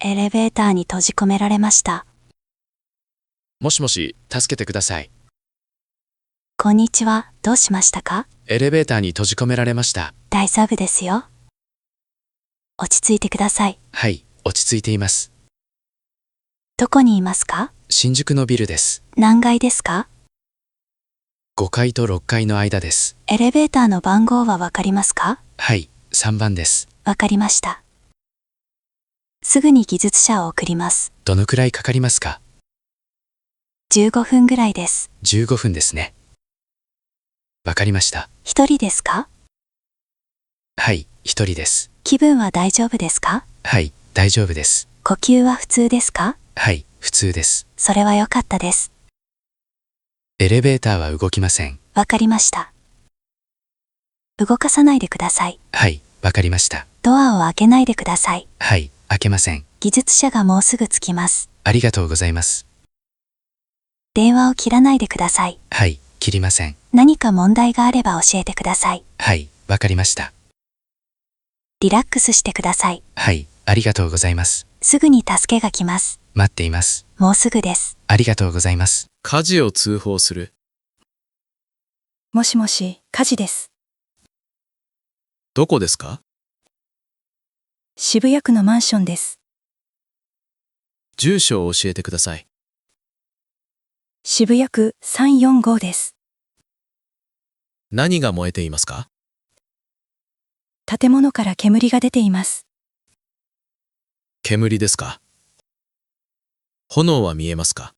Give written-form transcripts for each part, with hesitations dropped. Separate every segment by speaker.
Speaker 1: エレベーターに閉じ込められました。
Speaker 2: もしもし、助けてください。
Speaker 1: こんにちは、どうしましたか？
Speaker 2: エレベーターに閉じ込められました。
Speaker 1: 大丈夫ですよ。落ち着いてください。
Speaker 2: はい、落ち着いています。
Speaker 1: どこにいますか？
Speaker 2: 新宿のビルです。
Speaker 1: 何階ですか
Speaker 2: 5階と6階の間です。
Speaker 1: エレベーターの番号はわかりますか？
Speaker 2: はい、3番です。
Speaker 1: わかりました。すぐに技術者を送ります。
Speaker 2: どのくらいかかりますか？
Speaker 1: 15分ぐらいです。
Speaker 2: 15分ですね。わかりました。
Speaker 1: 一人ですか？
Speaker 2: はい、1人です。
Speaker 1: 気分は大丈夫ですか？
Speaker 2: はい、大丈夫です。
Speaker 1: 呼吸は普通ですか？
Speaker 2: はい、普通です。
Speaker 1: それは良かったです。
Speaker 2: エレベーターは動きません。
Speaker 1: わかりました。動かさないでください。
Speaker 2: はい、わかりました。
Speaker 1: ドアを開けないでください。
Speaker 2: はい、開けません。
Speaker 1: 技術者がもうすぐ着きます。
Speaker 2: ありがとうございます。
Speaker 1: 電話を切らないでください。
Speaker 2: はい、切りません。
Speaker 1: 何か問題があれば教えてください。
Speaker 2: はい、わかりました。
Speaker 1: リラックスしてください。
Speaker 2: はい、ありがとうございます。
Speaker 1: すぐに助けが来ます。
Speaker 2: 待っています。
Speaker 1: もうすぐです。
Speaker 2: ありがとうございます。
Speaker 3: 火事を通報する。
Speaker 4: もしもし、火事です。
Speaker 3: どこですか？
Speaker 4: 渋谷区のマンションです。
Speaker 3: 住所を教えてください。
Speaker 4: 渋谷区345です。
Speaker 3: 何が燃えていますか？
Speaker 4: 建物から煙が出ています。
Speaker 3: 煙ですか？炎は見えますか？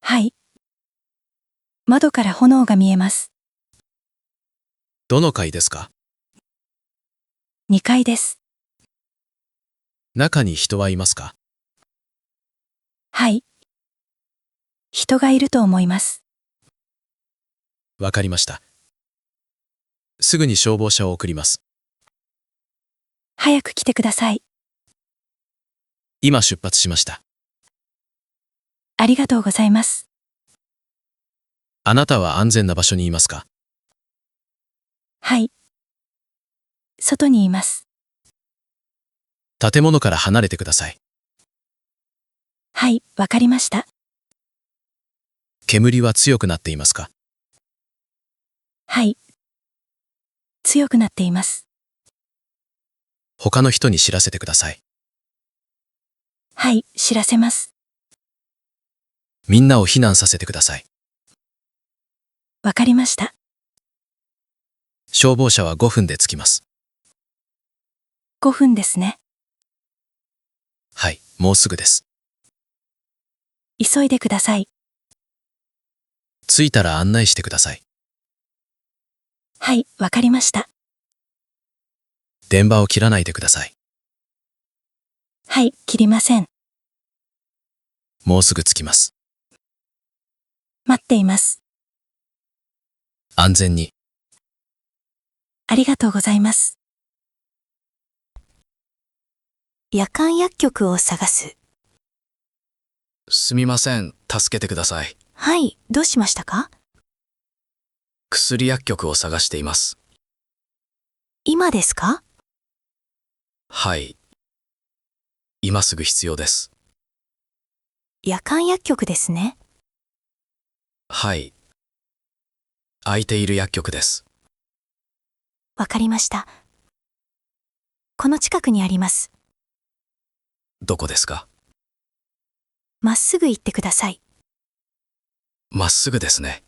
Speaker 4: はい。窓から炎が見えます。
Speaker 3: どの階ですか？2
Speaker 4: 階です。
Speaker 3: 中に人はいますか？
Speaker 4: はい。人がいると思います。
Speaker 3: わかりました。すぐに消防車を送ります。
Speaker 4: 早く来てください。
Speaker 3: 今出発しました。
Speaker 4: ありがとうございます。
Speaker 3: あなたは安全な場所にいますか？
Speaker 4: はい。外にいます。
Speaker 3: 建物から離れてください。
Speaker 4: はい、わかりました。
Speaker 3: 煙は強くなっていますか？
Speaker 4: はい。強くなっています。
Speaker 3: 他の人に知らせてください。
Speaker 4: はい、知らせます。
Speaker 3: みんなを避難させてください。
Speaker 4: わかりました。
Speaker 3: 消防車は5分で着きます。
Speaker 4: 5分ですね。
Speaker 3: はい、もうすぐです。
Speaker 4: 急いでください。
Speaker 3: 着いたら案内してください。
Speaker 4: はい、わかりました。
Speaker 3: 電話を切らないでください。
Speaker 4: はい、切りません。
Speaker 3: もうすぐ着きます。
Speaker 4: 待っています。
Speaker 3: 安全に。
Speaker 4: ありがとうございます。
Speaker 1: 夜間薬局を探す。
Speaker 5: すみません、助けてください。
Speaker 1: はい、どうしましたか？
Speaker 5: 薬薬局を探しています。
Speaker 1: 今ですか？
Speaker 5: はい。今すぐ必要です。
Speaker 1: 夜間薬局ですね。
Speaker 5: はい。空いている薬局です。
Speaker 1: わかりました。この近くにあります。
Speaker 5: どこですか？
Speaker 1: まっすぐ行ってください。
Speaker 5: まっすぐですね。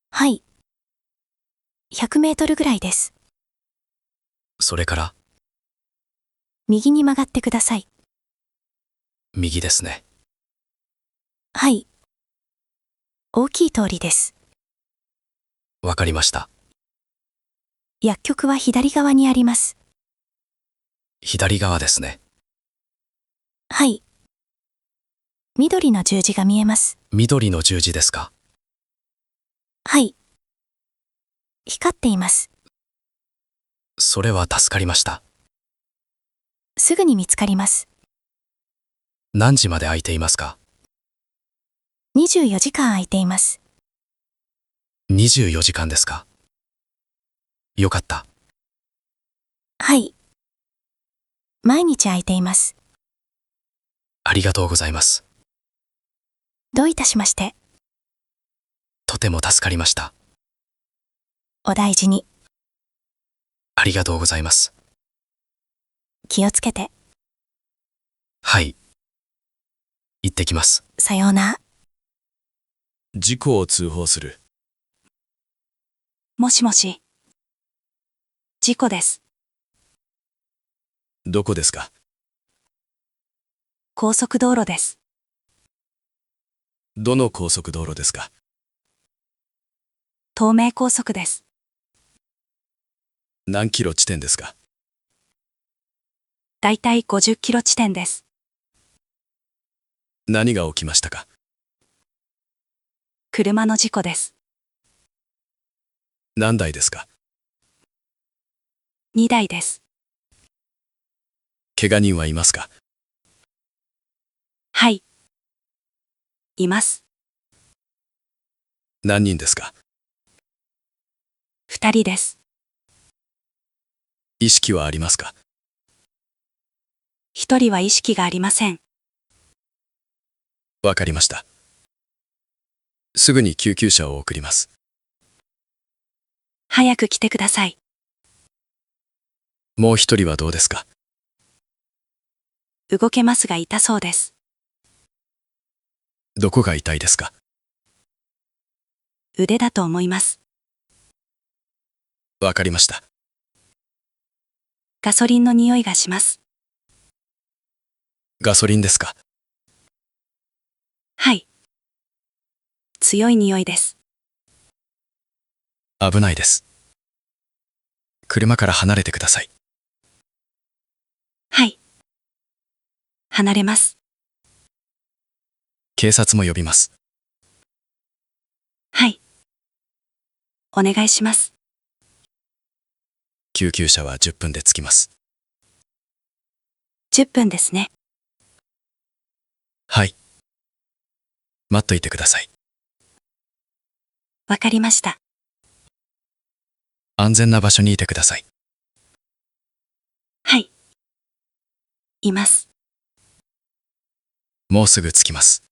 Speaker 1: はい。100メートルぐらいです。
Speaker 5: それから
Speaker 1: 右に曲がってください。
Speaker 5: 右ですね。
Speaker 1: はい。大きい通りです。
Speaker 5: わかりました。
Speaker 1: 薬局は左側にあります。
Speaker 5: 左側ですね。
Speaker 1: はい。緑の十字が見えます。
Speaker 5: 緑の十字ですか？
Speaker 1: はい。光っています。
Speaker 5: それは助かりました。
Speaker 1: すぐに見つかります。
Speaker 5: 何時まで空いていますか
Speaker 1: 24時間空いています。
Speaker 5: ？24時間ですか？よかった。
Speaker 1: はい。毎日空いています。
Speaker 5: ありがとうございます。
Speaker 1: どういたしまして。
Speaker 5: とても助かりました。
Speaker 1: お大事に。
Speaker 5: ありがとうございます。
Speaker 1: 気をつけて。
Speaker 5: はい。行ってきます。
Speaker 1: さようなら。
Speaker 3: 事故を通報する。
Speaker 4: もしもし。事故です。
Speaker 3: どこですか？
Speaker 4: 高速道路です。
Speaker 3: どの高速道路ですか？
Speaker 4: 東名高速です。
Speaker 3: 何キロ地点ですか？
Speaker 4: だいたい50キロ地点です。
Speaker 3: 何が起きましたか？
Speaker 4: 車の事故です。
Speaker 3: 何台ですか？2
Speaker 4: 台です。
Speaker 3: 怪我人はいますか？
Speaker 4: はい。います。
Speaker 3: 何人ですか？2
Speaker 4: 人です。
Speaker 3: 意識はありますか？
Speaker 4: 1人は意識がありません。
Speaker 3: わかりました。すぐに救急車を送ります。
Speaker 4: 早く来てください。
Speaker 3: もう一人はどうですか？
Speaker 4: 動けますが痛そうです。
Speaker 3: どこが痛いですか？
Speaker 4: 腕だと思います。
Speaker 3: わかりました。
Speaker 4: ガソリンの匂いがします。
Speaker 3: ガソリンですか？
Speaker 4: はい。強い匂いです。
Speaker 3: 危ないです。車から離れてください。
Speaker 4: はい。離れます。
Speaker 3: 警察も呼びます。
Speaker 4: はい。お願いします。
Speaker 3: 救急車は10分で着きます。
Speaker 4: 10分ですね。
Speaker 3: はい。待っといてください。
Speaker 4: わかりました。
Speaker 3: 安全な場所にいてください。
Speaker 4: はい。います。
Speaker 3: もうすぐ着きます。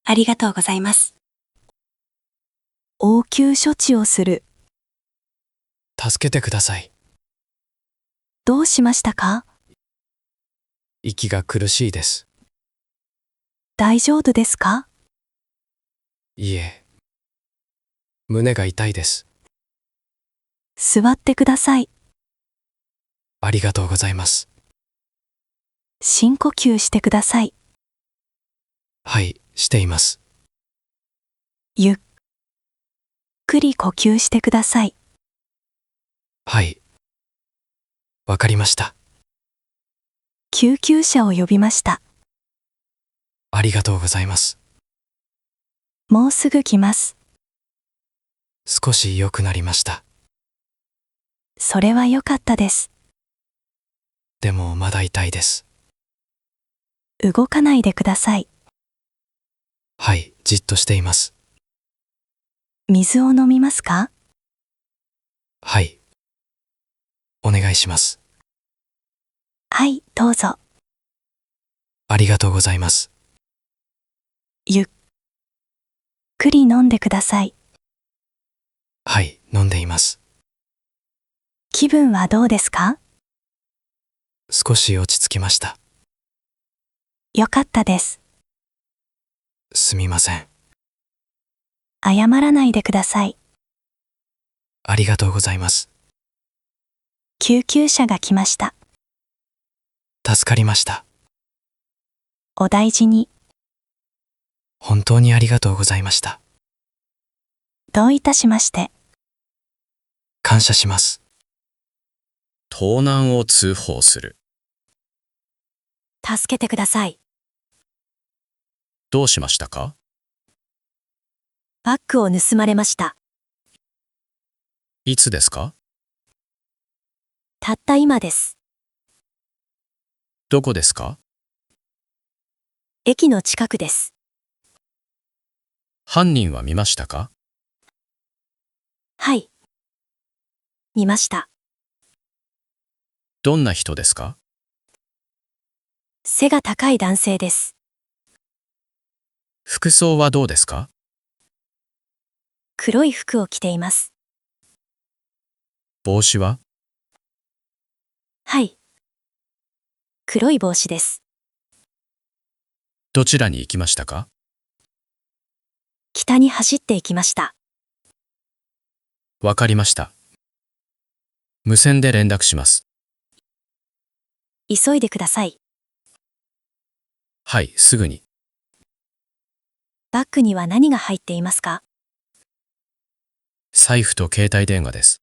Speaker 4: ありがとうございます。
Speaker 1: 応急処置をする。
Speaker 2: 助けてください。
Speaker 1: どうしましたか？
Speaker 2: 息が苦しいです。
Speaker 1: 大丈夫ですか？
Speaker 2: いえ。胸が痛いです。
Speaker 1: 座ってください。
Speaker 2: ありがとうございます。
Speaker 1: 深呼吸してください。
Speaker 2: はい、しています。
Speaker 1: ゆっくり呼吸してください。
Speaker 2: はい。わかりました。
Speaker 1: 救急車を呼びました。
Speaker 2: ありがとうございます。
Speaker 1: もうすぐ来ます。
Speaker 2: 少し良くなりました。
Speaker 1: それは良かったです。
Speaker 2: でもまだ痛いです。
Speaker 1: 動かないでください。
Speaker 2: はい、じっとしています。
Speaker 1: 水を飲みますか？
Speaker 2: はい。お願いします。
Speaker 1: はい、どうぞ。
Speaker 2: ありがとうございます。
Speaker 1: ゆっくり飲んでください。
Speaker 2: はい、飲んでいます。
Speaker 1: 気分はどうですか？
Speaker 2: 少し落ち着きました。
Speaker 1: 良かったです。
Speaker 2: すみません。
Speaker 1: 謝らないでください。
Speaker 2: ありがとうございます。
Speaker 1: 救急車が来ました。
Speaker 2: 助かりました。
Speaker 1: お大事に。
Speaker 2: 本当にありがとうございました。
Speaker 1: どういたしまして。
Speaker 2: 感謝します。
Speaker 3: 盗難を通報する。
Speaker 1: 助けてください。
Speaker 3: どうしましたか？
Speaker 1: バッグを盗まれました。
Speaker 3: いつですか？
Speaker 1: たった今です。
Speaker 3: どこですか？
Speaker 1: 駅の近くです。
Speaker 3: 犯人は見ましたか？
Speaker 1: はい。見ました。
Speaker 3: どんな人ですか？
Speaker 1: 背が高い男性です。
Speaker 3: 服装はどうですか？
Speaker 1: 黒い服を着ています。
Speaker 3: 帽子は？
Speaker 1: はい。黒い帽子です。
Speaker 3: どちらに行きましたか？
Speaker 1: 北に走っていきました。
Speaker 3: わかりました。無線で連絡します。
Speaker 1: 急いでください。
Speaker 3: はい、すぐに。
Speaker 1: バッグには何が入っていますか？
Speaker 3: 財布と携帯電話です。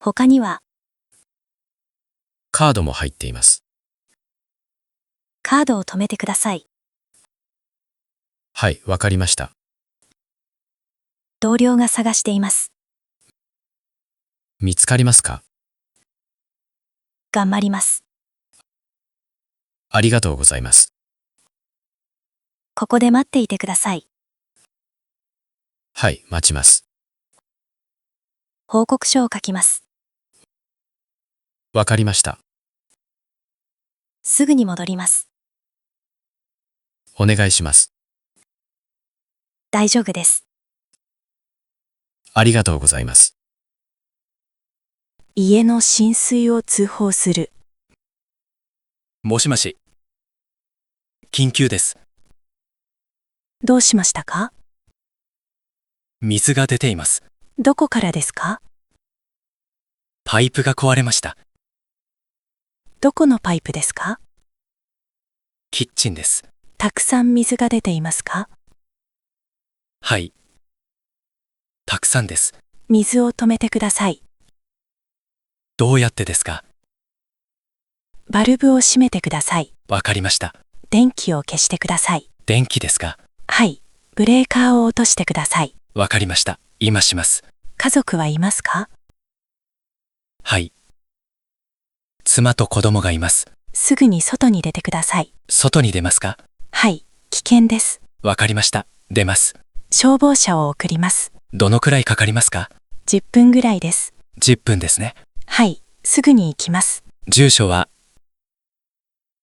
Speaker 1: 他には、
Speaker 3: カードも入っています。
Speaker 1: カードを止めてください。
Speaker 3: はい、わかりました。
Speaker 1: 同僚が探しています。
Speaker 3: 見つかりますか？
Speaker 1: 頑張ります。
Speaker 3: ありがとうございます。
Speaker 1: ここで待っていてください。
Speaker 3: はい、待ちます。
Speaker 1: 報告書を書きます。
Speaker 3: わかりました。
Speaker 1: すぐに戻ります。
Speaker 3: お願いします。
Speaker 1: 大丈夫です。
Speaker 3: ありがとうございます。
Speaker 4: 家の浸水を通報する。
Speaker 5: もしもし。緊急です。
Speaker 4: どうしましたか？
Speaker 5: 水が出ています。
Speaker 4: どこからですか？
Speaker 5: パイプが壊れました。
Speaker 4: どこのパイプですか？
Speaker 5: キッチンです。
Speaker 4: たくさん水が出ていますか？
Speaker 5: はい。たくさんです。
Speaker 4: 水を止めてください。
Speaker 5: どうやってですか？
Speaker 4: バルブを閉めてください。
Speaker 5: わかりました。
Speaker 4: 電気を消してください。
Speaker 5: 電気ですか？
Speaker 4: はい。ブレーカーを落としてください。
Speaker 5: わかりました。今します。
Speaker 4: 家族はいますか？
Speaker 5: はい。妻と子供がいます。
Speaker 4: すぐに外に出てください。
Speaker 5: 外に出ますか？
Speaker 4: はい。危険です。
Speaker 5: わかりました。出ます。
Speaker 4: 消防車を送ります。
Speaker 5: どのくらいかかりますか
Speaker 4: 10分ぐらいです。
Speaker 5: ？10分ですね。
Speaker 4: はい。すぐに行きます。
Speaker 5: 住所は、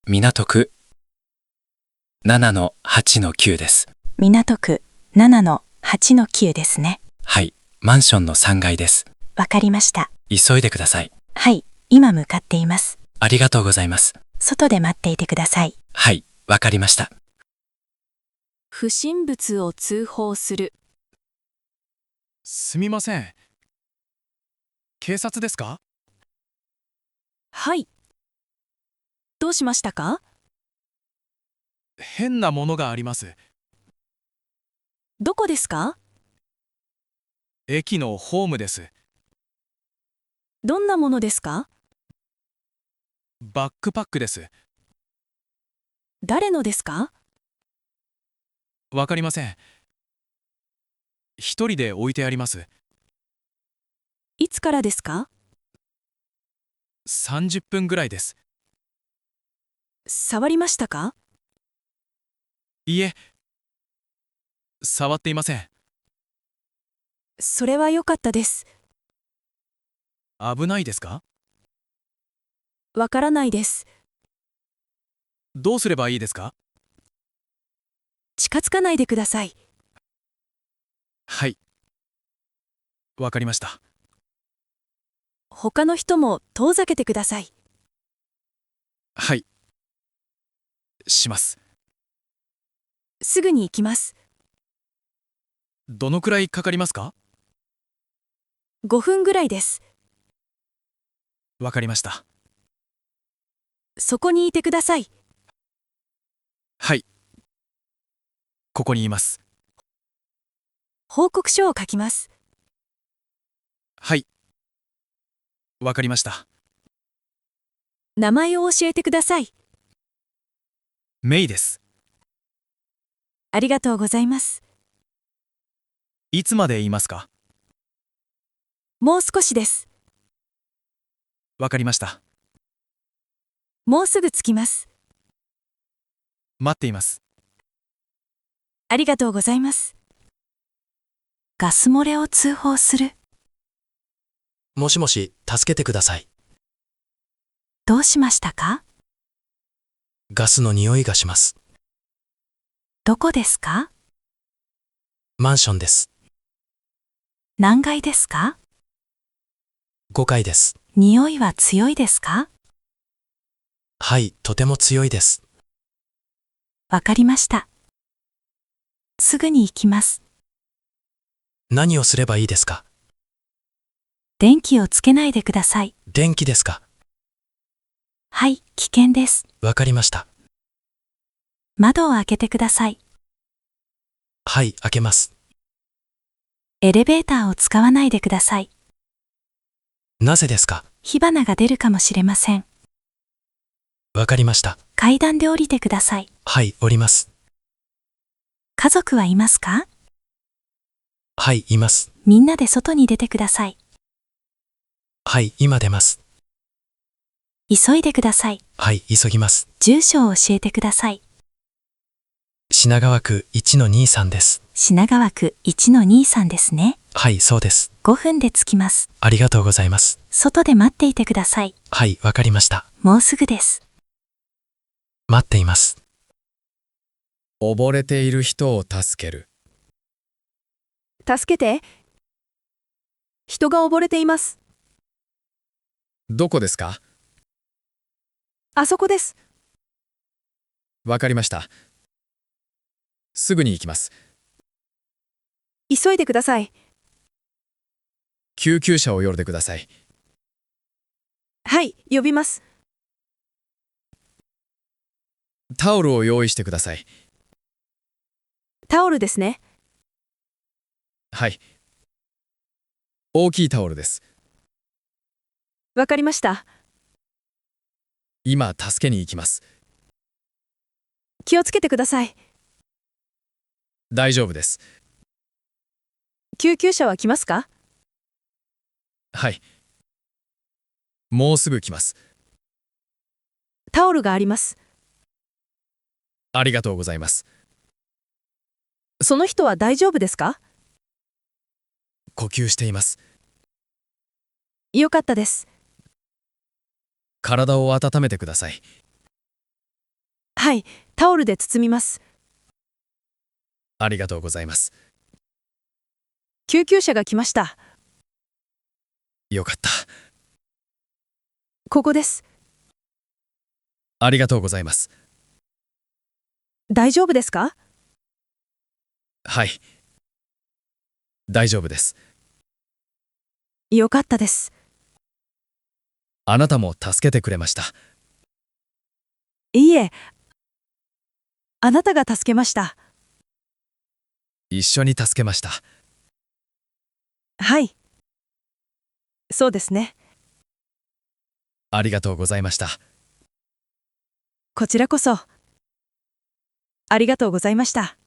Speaker 5: 港区 7-8-9 です。
Speaker 4: 港区 7-8-9 ですね。
Speaker 5: はい。マンションの3階です。
Speaker 4: わかりました。
Speaker 5: 急いでください。
Speaker 4: はい。今向かっています。
Speaker 5: ありがとうございます。
Speaker 4: 外で待っていてください。
Speaker 5: はい。わかりました。
Speaker 6: 不審物を通報する。
Speaker 2: すみません。警察ですか？
Speaker 6: はい。どうしましたか？
Speaker 2: 変なものがあります。
Speaker 6: どこですか？
Speaker 2: 駅のホームです。
Speaker 6: どんなものですか？
Speaker 2: バックパックです。
Speaker 6: 誰のですか？
Speaker 2: わかりません。一人で置いてあります。
Speaker 6: いつからですか？30
Speaker 2: 分ぐらいです。
Speaker 6: 触りましたか？
Speaker 2: いえ、触っていません。
Speaker 6: それは良かったです。
Speaker 2: 危ないですか？
Speaker 6: わからないです。
Speaker 2: どうすればいいですか？
Speaker 6: 近づかないでください。
Speaker 2: はい。わかりました。
Speaker 6: 他の人も遠ざけてください。
Speaker 2: はい。します。
Speaker 6: すぐに行きます。
Speaker 2: どのくらいかかりますか？5
Speaker 6: 分ぐらいです。
Speaker 2: わかりました。
Speaker 6: そこにいてください。
Speaker 2: はい。ここにいます。
Speaker 6: 報告書を書きます。
Speaker 2: はい。わかりました。
Speaker 6: 名前を教えてください。
Speaker 2: メイです。
Speaker 6: ありがとうございます。
Speaker 2: いつまでいますか？
Speaker 6: もう少しです。
Speaker 2: わかりました。
Speaker 6: もうすぐ着きます。
Speaker 2: 待っています。
Speaker 6: ありがとうございます。
Speaker 4: ガス漏れを通報する。
Speaker 5: もしもし、助けてください。
Speaker 4: どうしましたか？
Speaker 5: ガスの匂いがします。
Speaker 4: どこですか？
Speaker 5: マンションです。
Speaker 4: 何階ですか？
Speaker 5: 5階です。
Speaker 4: 匂いは強いですか？
Speaker 5: はい、とても強いです。
Speaker 4: わかりました。すぐに行きます。
Speaker 5: 何をすればいいですか？
Speaker 4: 電気をつけないでください。
Speaker 5: 電気ですか？
Speaker 4: はい、危険です。
Speaker 5: わかりました。
Speaker 4: 窓を開けてください。
Speaker 5: はい、開けます。
Speaker 4: エレベーターを使わないでください。
Speaker 5: なぜですか？
Speaker 4: 火花が出るかもしれません。
Speaker 5: わかりました。
Speaker 4: 階段で降りてください。
Speaker 5: はい、降ります。
Speaker 4: 家族はいますか？
Speaker 5: はい、います。
Speaker 4: みんなで外に出てください。
Speaker 5: はい、今出ます。
Speaker 4: 急いでください。
Speaker 5: はい、急ぎます。
Speaker 4: 住所を教えてください。
Speaker 5: 品川区1-23です。
Speaker 4: 品川区1-23ですね。
Speaker 5: はい、そうです。
Speaker 4: 5分で着きます。
Speaker 5: ありがとうございます。
Speaker 4: 外で待っていてください。
Speaker 5: はい、わかりました。
Speaker 4: もうすぐです。
Speaker 5: 待っています。
Speaker 3: 溺れている人を助ける。
Speaker 6: 助けて。人が溺れています。
Speaker 3: どこですか？
Speaker 6: あそこです。
Speaker 3: わかりました。すぐに行きます。
Speaker 6: 急いでください。
Speaker 3: 救急車を呼んでください。
Speaker 6: はい、呼びます。
Speaker 3: タオルを用意してください。
Speaker 6: タオルですね。
Speaker 3: はい。大きいタオルです。
Speaker 6: わかりました。
Speaker 3: 今、助けに行きます。
Speaker 6: 気をつけてください。
Speaker 3: 大丈夫です。
Speaker 6: 救急車は来ますか？
Speaker 3: はい。もうすぐ来ます。
Speaker 6: タオルがあります。
Speaker 3: ありがとうございます。
Speaker 6: その人は大丈夫ですか？
Speaker 3: 呼吸しています。
Speaker 6: よかったです。
Speaker 3: 体を温めてください。
Speaker 6: はい、タオルで包みます。
Speaker 3: ありがとうございます。
Speaker 6: 救急車が来ました。
Speaker 3: よかった。
Speaker 6: ここです。
Speaker 3: ありがとうございます。
Speaker 6: 大丈夫ですか？
Speaker 3: はい。大丈夫です。
Speaker 6: よかったです。
Speaker 3: あなたも助けてくれました。
Speaker 6: いいえ、あなたが助けました。
Speaker 3: 一緒に助けました。
Speaker 6: はい。そうですね。
Speaker 3: ありがとうございました。
Speaker 6: こちらこそ。ありがとうございました。